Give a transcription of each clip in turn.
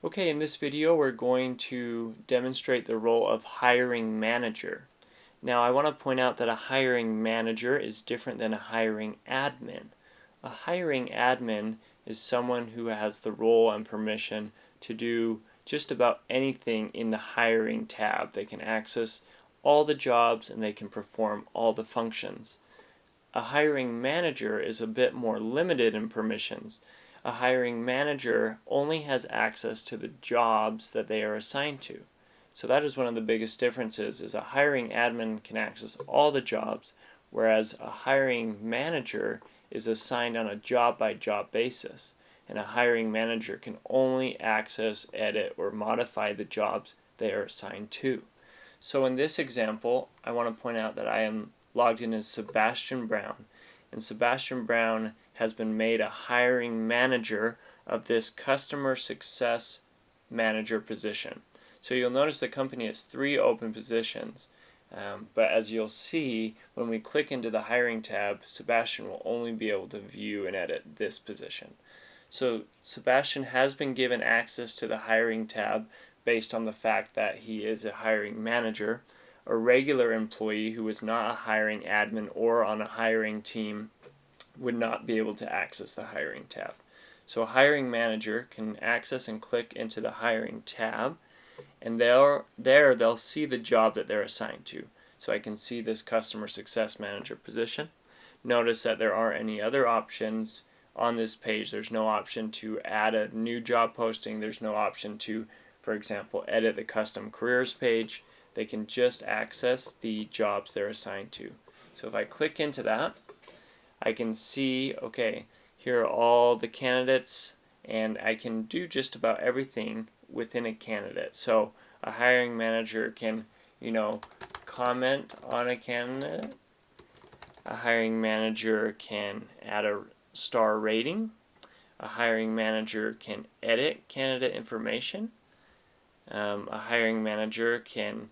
Okay, in this video we're going to demonstrate the role of hiring manager. Now I want to point out that a hiring manager is different than a hiring admin. A hiring admin is someone who has the role and permission to do just about anything in the hiring tab. They can access all the jobs and they can perform all the functions. A hiring manager is a bit more limited in permissions. A hiring manager only has access to the jobs that they are assigned to. So that is one of the biggest differences, is a hiring admin can access all the jobs, whereas a hiring manager is assigned on a job-by-job basis. And a hiring manager can only access, edit, or modify the jobs they are assigned to. So in this example, I want to point out that I am logged in as Sebastian Brown, and Sebastian Brown has been made a hiring manager of this customer success manager position. So you'll notice the company has 3 open positions, but as you'll see, when we click into the hiring tab, Sebastian will only be able to view and edit this position. So Sebastian has been given access to the hiring tab based on the fact that he is a hiring manager. A regular employee who is not a hiring admin or on a hiring team would not be able to access the hiring tab. So a hiring manager can access and click into the hiring tab, and there they'll see the job that they're assigned to. So I can see this customer success manager position. Notice that there aren't any other options on this page. There's no option to add a new job posting. There's no option to, for example, edit the custom careers page. They can just access the jobs they're assigned to. So if I click into that, I can see, okay, here are all the candidates, and I can do just about everything within a candidate. So a hiring manager can, comment on a candidate. A hiring manager can add a star rating. A hiring manager can edit candidate information. A hiring manager can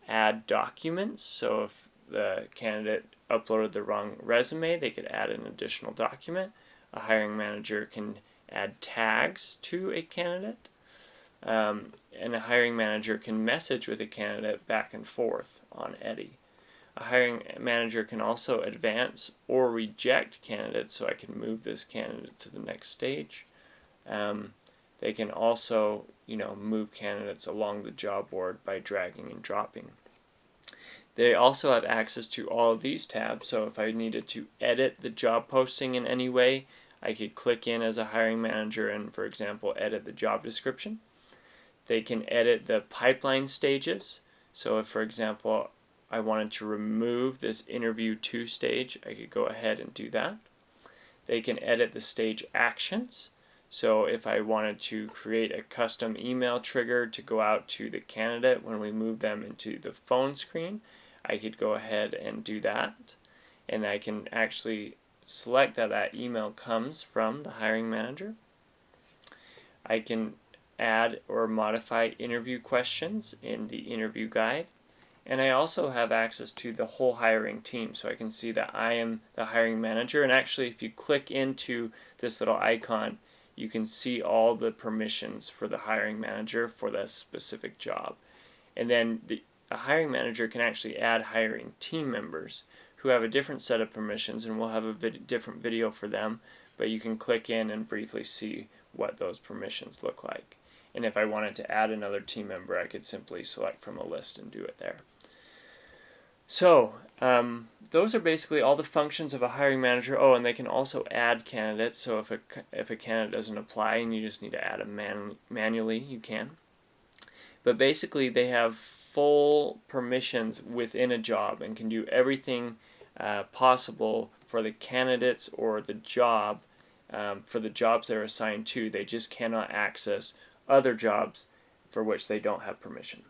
add documents. So if the candidate uploaded the wrong resume, they could add an additional document. A hiring manager can add tags to a candidate. And a hiring manager can message with a candidate back and forth on Eddy. A hiring manager can also advance or reject candidates, so I can move this candidate to the next stage. They can also, move candidates along the job board by dragging and dropping. They also have access to all of these tabs, so if I needed to edit the job posting in any way, I could click in as a hiring manager and, for example, edit the job description. They can edit the pipeline stages, so if, for example, I wanted to remove this interview 2 stage, I could go ahead and do that. They can edit the stage actions. So if I wanted to create a custom email trigger to go out to the candidate when we move them into the phone screen, I could go ahead and do that. And I can actually select that that email comes from the hiring manager. I can add or modify interview questions in the interview guide. And I also have access to the whole hiring team, so I can see that I am the hiring manager. And actually, if you click into this little icon, you can see all the permissions for the hiring manager for that specific job. And then a hiring manager can actually add hiring team members who have a different set of permissions, and we'll have a different video for them, but you can click in and briefly see what those permissions look like. And if I wanted to add another team member, I could simply select from a list and do it there. So those are basically all the functions of a hiring manager. Oh, and they can also add candidates. So if a candidate doesn't apply and you just need to add them manually, you can. But basically, they have full permissions within a job and can do everything possible for the candidates or the job, for the jobs they're assigned to. They just cannot access other jobs for which they don't have permission.